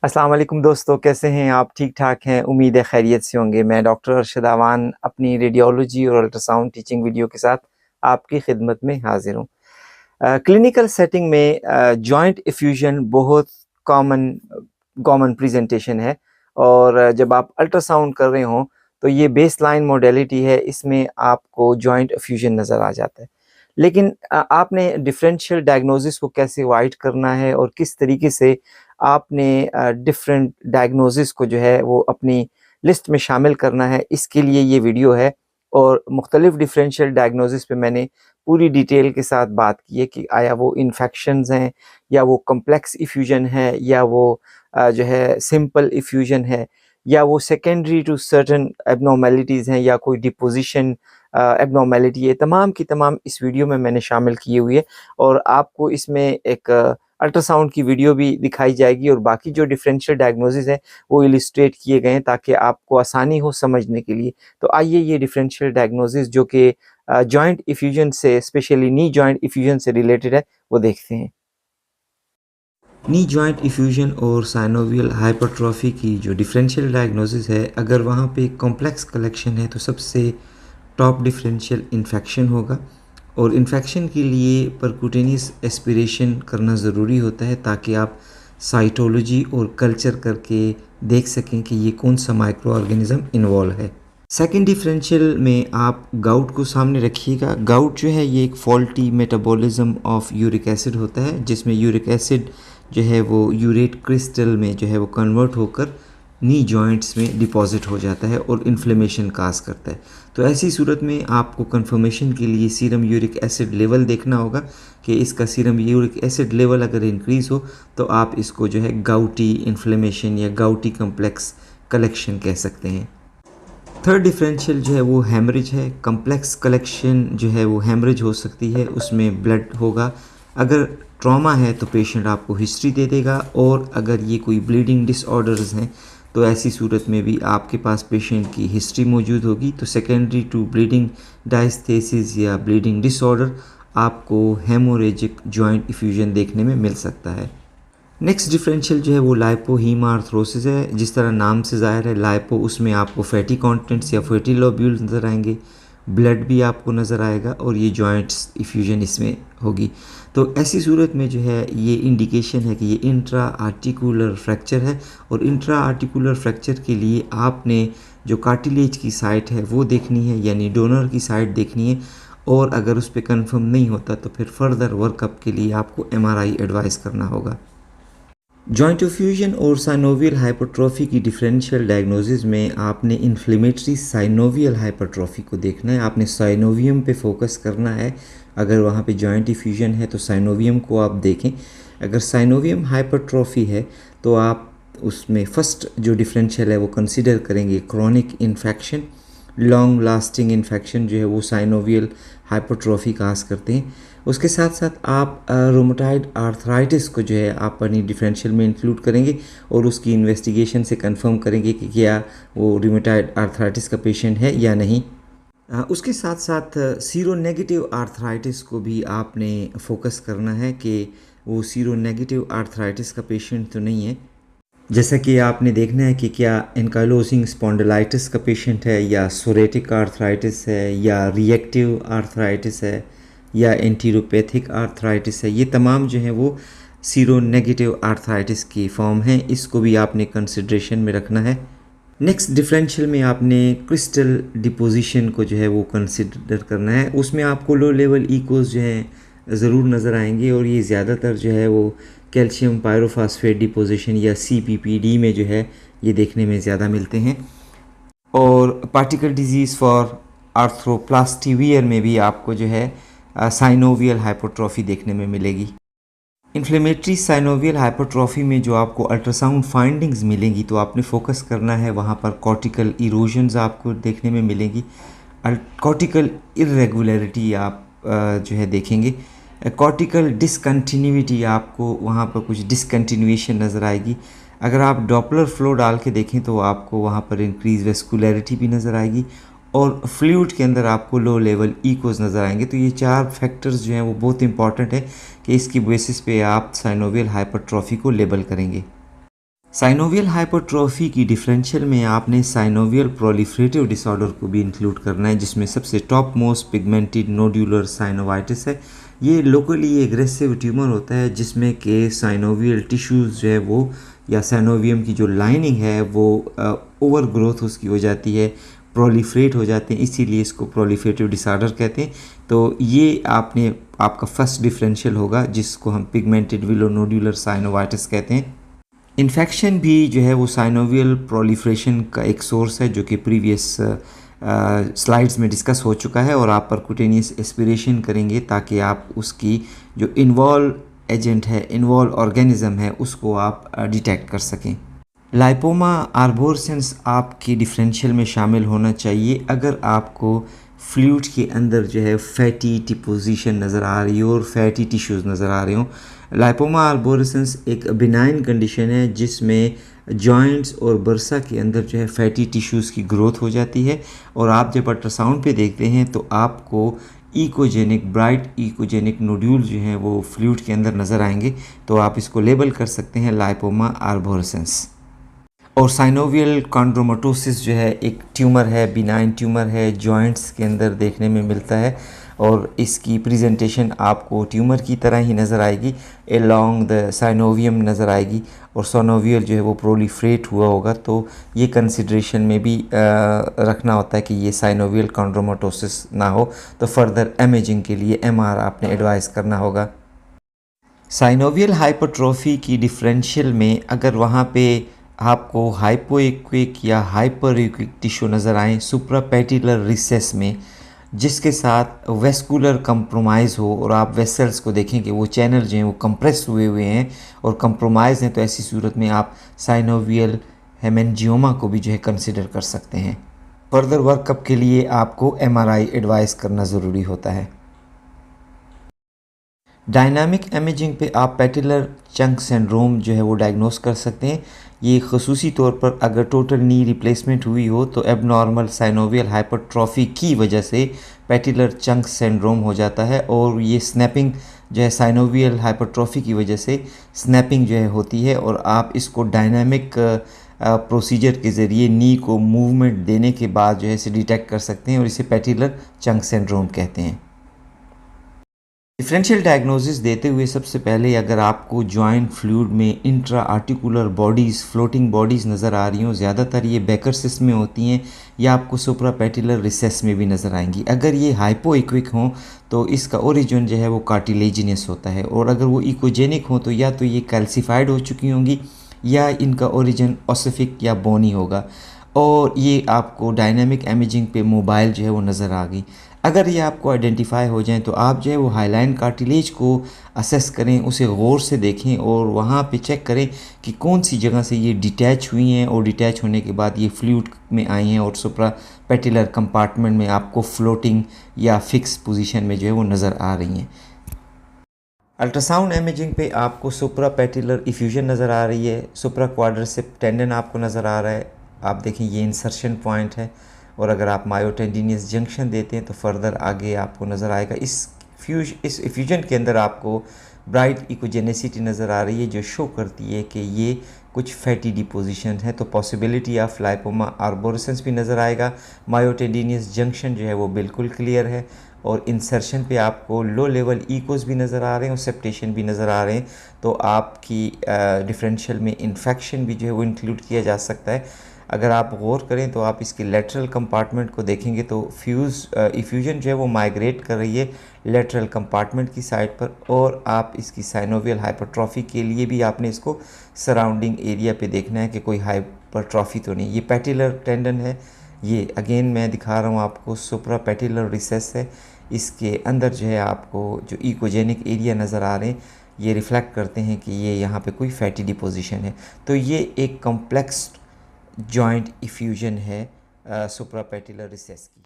अस्सलाम वालेकुम दोस्तों, कैसे हैं आप? ठीक-ठाक हैं? उम्मीद है खैरियत से होंगे। मैं डॉक्टर अरशद अवान अपनी रेडियोलॉजी और अल्ट्रासाउंड टीचिंग वीडियो के साथ आपकी खिदमत में हाज़िर हूँ। क्लिनिकल सेटिंग में जॉइंट इफ्यूजन बहुत कॉमन कॉमन प्रेजेंटेशन है और जब आप अल्ट्रासाउंड कर रहे हों, तो ये बेसलाइन मॉडलिटी है, इसमें आपको जॉइंट इफ्यूजन नज़र आ जाता है। लेकिन आपने डिफरेंशियल डायग्नोसिस को कैसे अवॉइड करना है और किस तरीके से आपने डिफरेंट डायग्नोसिस को जो है वो अपनी लिस्ट में शामिल करना है, इसके लिए ये वीडियो है। और मुख्तलिफ डिफरेंशियल डायग्नोसिस पे मैंने पूरी डिटेल के साथ बात की है कि आया वो इन्फेक्शंस हैं या वो कॉम्प्लेक्स इफ्यूजन है या वो जो है सिंपल इफ्यूजन है या वो सेकेंडरी टू सर्टेन एबनॉर्मेलिटीज़ हैं या कोई डिपोजिशन एबनॉर्मेलिटी है। तमाम की तमाम इस वीडियो में मैंने शामिल किए हुई है और आपको इसमें एक अल्ट्रासाउंड की वीडियो भी दिखाई जाएगी और बाकी जो डिफरेंशियल डायग्नोसिस हैं वो इलस्ट्रेट किए गए हैं ताकि आपको आसानी हो समझने के लिए। तो आइए ये डिफरेंशियल डायग्नोसिस जो कि जॉइंट इफ्यूजन से स्पेशली नी जॉइंट इफ्यूजन से रिलेटेड है वो देखते हैं। नी जॉइंट इफ्यूजन और साइनोवियल हाइपरट्रॉफी की जो डिफरेंशियल डायग्नोसिस है, अगर वहाँ पे कॉम्प्लेक्स कलेक्शन है तो सबसे टॉप डिफरेंशियल इन्फेक्शन होगा और इन्फेक्शन के लिए परक्यूटेनियस एस्पिरेशन करना ज़रूरी होता है ताकि आप साइटोलॉजी और कल्चर करके देख सकें कि ये कौन सा माइक्रो ऑर्गेनिज़म इन्वॉल्व है। सेकेंड डिफरेंशियल में आप गाउट को सामने रखिएगा। गाउट जो है ये एक faulty metabolism of uric acid होता है जिसमें यूरिक एसिड जो है वो यूरेट क्रिस्टल में जो है वो कन्वर्ट होकर नी जॉइंट्स में डिपॉजिट हो जाता है और इन्फ्लेमेशन काज करता है। तो ऐसी सूरत में आपको कंफर्मेशन के लिए सीरम यूरिक एसिड लेवल देखना होगा कि इसका सीरम यूरिक एसिड लेवल अगर इंक्रीज़ हो तो आप इसको जो है गाउटी इन्फ्लेमेशन या गाउटी कम्प्लेक्स कलेक्शन कह सकते हैं। थर्ड डिफरेंशियल जो है वो हेमरेज है। कम्प्लेक्स कलेक्शन जो है वो हेमरेज हो सकती है, उसमें ब्लड होगा। अगर ट्रॉमा है तो पेशेंट आपको हिस्ट्री दे देगा और अगर ये कोई ब्लीडिंग डिसऑर्डर्स हैं तो ऐसी सूरत में भी आपके पास पेशेंट की हिस्ट्री मौजूद होगी। तो सेकेंडरी टू ब्लीडिंग डायस्थेसिस या ब्लीडिंग डिसऑर्डर आपको हेमोरेजिक जॉइंट इफ्यूजन देखने में मिल सकता है। नेक्स्ट डिफरेंशियल जो है वो लाइपो हीमार्थ्रोसिस है। जिस तरह नाम से ज़ाहिर है, लाइपो उसमें आपको फैटी कंटेंट्स या फैटी लोब्यूल्स नज़र आएंगे, ब्लड भी आपको नज़र आएगा और ये जॉइंट्स इफ्यूजन इसमें होगी। तो ऐसी सूरत में जो है ये इंडिकेशन है कि ये इंट्रा आर्टिकुलर फ्रैक्चर है और इंट्रा आर्टिकुलर फ्रैक्चर के लिए आपने जो कार्टिलेज की साइट है वो देखनी है, यानी डोनर की साइट देखनी है और अगर उस पर कन्फर्म नहीं होता तो फिर फर्दर वर्कअप के लिए आपको MRI एडवाइस करना होगा। जॉइंट इफ्यूजन और साइनोवियल हाइपरट्रॉफी की डिफरेंशियल डायग्नोसिस में आपने इन्फ्लेमेटरी साइनोवियल हाइपरट्रॉफी को देखना है। आपने साइनोवियम पे फोकस करना है। अगर वहाँ पे जॉइंट इफ्यूजन है तो साइनोवियम को आप देखें। अगर साइनोवियम हाइपरट्रॉफी है तो आप उसमें फ़र्स्ट जो डिफरेंशियल है वो कंसिडर करेंगे chronic infection. Long lasting infection जो है वो साइनोवियल हाइपरट्रॉफी काज करते हैं। उसके साथ साथ आप रोमेटॉइड आर्थराइटिस को जो है आप अपनी डिफरेंशियल में इंक्लूड करेंगे और उसकी इन्वेस्टिगेशन से कंफर्म करेंगे कि क्या वो रोमेटॉइड आर्थराइटिस का पेशेंट है या नहीं। उसके साथ साथ सीरो नेगेटिव आर्थराइटिस को भी आपने फोकस करना है कि वो सीरो नेगेटिव आर्थराइटिस का पेशेंट तो नहीं है। जैसा कि आपने देखना है कि क्या एंकाइलोजिंग स्पॉन्डिलाइटिस का पेशेंट है या सोरेटिक आर्थराइटिस है या रिएक्टिव आर्थराइटिस है या एंटीरोपैथिक आर्थराइटिस है। ये तमाम जो हैं वो सीरो नेगेटिव आर्थराइटिस की फॉर्म हैं, इसको भी आपने कंसिड्रेशन में रखना है। नेक्स्ट डिफरेंशियल में आपने क्रिस्टल डिपोजिशन को जो है वो कंसिडर करना है। उसमें आपको लो लेवल इकोज जो है ज़रूर नज़र आएंगे और ये ज़्यादातर जो है वो कैल्शियम पायरोफॉस्फेट डिपोजिशन या CPPD में जो है ये देखने में ज़्यादा मिलते हैं। और particle disease for arthroplasty wear में भी आपको जो है साइनोवियल हाइपरट्रॉफी देखने में मिलेगी। इन्फ्लेमेटरी साइनोवियल हाइपरट्रॉफी में जो आपको अल्ट्रासाउंड फाइंडिंग्स मिलेंगी तो आपने फोकस करना है वहाँ पर कॉर्टिकल इरोजन्स आपको देखने में मिलेंगी। कॉर्टिकल इरेगुलरिटी आप जो है देखेंगे। कॉर्टिकल डिसकंटिन्यूटी आपको वहाँ पर कुछ डिसकंटिन्यूएशन नज़र आएगी। अगर आप डॉपलर फ्लो डाल के देखें तो आपको वहाँ पर इंक्रीज वेस्कुलरिटी भी नज़र आएगी और फ्लूइड के अंदर आपको लो लेवल इकोज नज़र आएंगे। तो ये चार फैक्टर्स जो हैं वो बहुत इंपॉर्टेंट है कि इसकी बेसिस पे आप साइनोवियल हाइपरट्रॉफी को लेबल करेंगे। साइनोवियल हाइपरट्रोफी की डिफरेंशियल में आपने साइनोवियल प्रोलिफरेटिव डिसऑर्डर को भी इंक्लूड करना है, जिसमें सबसे top most pigmented nodular synovitis है। ये लोकली एग्रेसिव ट्यूमर होता है जिसमें के साइनोवियल टिश्यूज़ जो है वो या साइनोवियम की जो लाइनिंग है वो ओवर ग्रोथ उसकी हो जाती है, प्रोलिफरेट हो जाते हैं, इसीलिए इसको प्रोलिफरेटिव डिसऑर्डर कहते हैं। तो ये आपका फर्स्ट डिफरेंशियल होगा जिसको हम पिगमेंटेड विलोनोड्यूलर साइनोवाइटिस कहते हैं। इन्फेक्शन भी जो है वो साइनोवियल प्रोलिफरेशन का एक सोर्स है, जो कि प्रीवियस स्लाइड्स में डिस्कस हो चुका है, और आप परक्यूटेनियस एस्पिरेशन करेंगे ताकि आप उसकी जो इन्वॉल्व एजेंट है, इन्वॉल्व ऑर्गेनिज्म है, उसको आप डिटेक्ट कर सकें। लाइपोमा आर्बोरेसेंस आपकी डिफरेंशियल में शामिल होना चाहिए अगर आपको फ्लूइड के अंदर जो है फैटी डिपोजिशन नज़र आ रही हो और फैटी टिश्यूज़ नज़र आ रहे हों। लाइपोमा आर्बोरेसेंस एक बिनाइन कंडीशन है जिसमें जॉइंट्स और बर्सा के अंदर जो है फैटी टिश्यूज़ की ग्रोथ हो जाती है, और आप जब अल्ट्रासाउंड पे देखते हैं तो आपको इकोजेनिक ब्राइट इकोजेनिक नोड्यूल जो हैं वो फ्लूइड के अंदर नज़र आएंगे, तो आप इसको लेबल कर सकते हैं लाइपोमा आर्बोरेसेंस। और साइनोवियल कॉन्ड्रोमेटोसिस जो है एक ट्यूमर है, बिनाइन ट्यूमर है, जॉइंट्स के अंदर देखने में मिलता है, और इसकी प्रेजेंटेशन आपको ट्यूमर की तरह ही नज़र आएगी, एलोंग द साइनोवियम नज़र आएगी, और सोनोवियल जो है वो प्रोलिफरेट हुआ होगा। तो ये कंसिड्रेशन में भी रखना होता है कि ये साइनोवियल कॉन्ड्रोमेटोसिस ना हो, तो फर्दर इमेजिंग के लिए MR आपने एडवाइस करना होगा। साइनोवियल हाइपरट्रोफी की डिफरेंशियल में अगर वहाँ पे आपको हाइपोइक्विक या हाइपरइक्विक टिश्यू नज़र आए सुप्रापेटिलर रिसेस में, जिसके साथ वेस्कुलर कंप्रोमाइज़ हो, और आप वेसल्स को देखें कि वो चैनल जो हैं वो कंप्रेस हुए हैं और कंप्रोमाइज़ हैं, तो ऐसी सूरत में आप साइनोवियल हेमेंजियोमा को भी जो है कंसिडर कर सकते हैं। फर्दर वर्कअप के लिए आपको MRI एडवाइस करना ज़रूरी होता है। डायनामिक इमेजिंग पे आप पेटिलर चंक सिंड्रोम जो है वो डायग्नोस कर सकते हैं। ये खसूसी तौर पर अगर टोटल नी रिप्लेसमेंट हुई हो तो एबनॉर्मल साइनोवियल हाइपरट्रॉफी की वजह से पेटिलर चंक सिंड्रोम हो जाता है, और ये स्नैपिंग जो है साइनोवियल हाइपरट्रॉफी की वजह से स्नैपिंग जो है होती है, और आप इसको डायनामिक प्रोसीजर के ज़रिए नी को मूवमेंट देने के बाद जो है इसे डिटेक्ट कर सकते हैं, और इसे पेटिलर चंक सिंड्रोम कहते हैं। डिफरेंशियल डायग्नोसिस देते हुए सबसे पहले अगर आपको जॉइंट फ्लूइड में intra articular bodies, floating bodies नज़र आ रही हों, ज़्यादातर ये बेकर सिस्ट में होती हैं या आपको सुप्रापेटिलर रिसेस में भी नज़र आएंगी। अगर ये हाइपोइक्विक हों तो इसका ओरिजिन जो है वो कार्टिलेजिनस होता है, और अगर वो इकोजेनिक हों तो या तो ये कैल्सिफाइड हो चुकी होंगी या इनका ओरिजिन ऑसिफिक या बोनी होगा, और ये आपको डायनामिक इमेजिंग पे मोबाइल जो है वो नज़र आ गई। अगर ये आपको आइडेंटिफाई हो जाए तो आप जो है वो हाईलाइन कार्टिलेज को असेस करें, उसे गौर से देखें और वहाँ पे चेक करें कि कौन सी जगह से ये डिटैच हुई हैं, और डिटैच होने के बाद ये फ्लूइड में आई हैं और सुप्रापेटिलर कंपार्टमेंट में आपको फ्लोटिंग या फिक्स पोजीशन में जो है वो नज़र आ रही हैं। अल्ट्रासाउंड इमेजिंग पे आपको सुप्रापेटिलर इफ्यूजन नज़र आ रही है, सुप्रा क्वाड्रिसेप टेंडन आपको नज़र आ रहा है। आप देखें ये इंसर्शन पॉइंट है, और अगर आप मायोटेंडिनियस जंक्शन देते हैं तो फर्दर आगे आपको नज़र आएगा। इस इफ्यूजन के अंदर आपको ब्राइट इकोजेनेसिटी नज़र आ रही है, जो शो करती है कि ये कुछ फैटी डिपोजिशन है, तो पॉसिबिलिटी ऑफ लाइपोमा आर्बोरेसेंस भी नज़र आएगा। मायोटेंडिनियस जंक्शन जो है वो बिल्कुल क्लियर है, और इंसर्शन पे आपको लो लेवल इकोस भी नज़र आ रहे हैं और सेप्टेशन भी नज़र आ रहे हैं, तो आपकी डिफरेंशियल में इन्फेक्शन भी जो है वो इंक्लूड किया जा सकता है। अगर आप गौर करें तो आप इसकी लेटरल कंपार्टमेंट को देखेंगे तो इफ्यूजन जो है वो माइग्रेट कर रही है लेटरल कंपार्टमेंट की साइड पर, और आप इसकी साइनोवियल हाइपरट्रॉफी के लिए भी आपने इसको सराउंडिंग एरिया पे देखना है कि कोई हाइपरट्रॉफी तो नहीं। ये पेटिलर टेंडन है, ये अगेन मैं दिखा रहा हूँ आपको, सुप्रापेटिलर रिसेस है, इसके अंदर जो है आपको जो इकोजेनिक एरिया नज़र आ रहे हैं ये रिफ्लेक्ट करते हैं कि ये यहाँ पे कोई फैटी डिपोजिशन है। तो ये एक कॉम्प्लेक्स जॉइंट इफ्यूजन है सुप्रापेटिलर रिसेस की।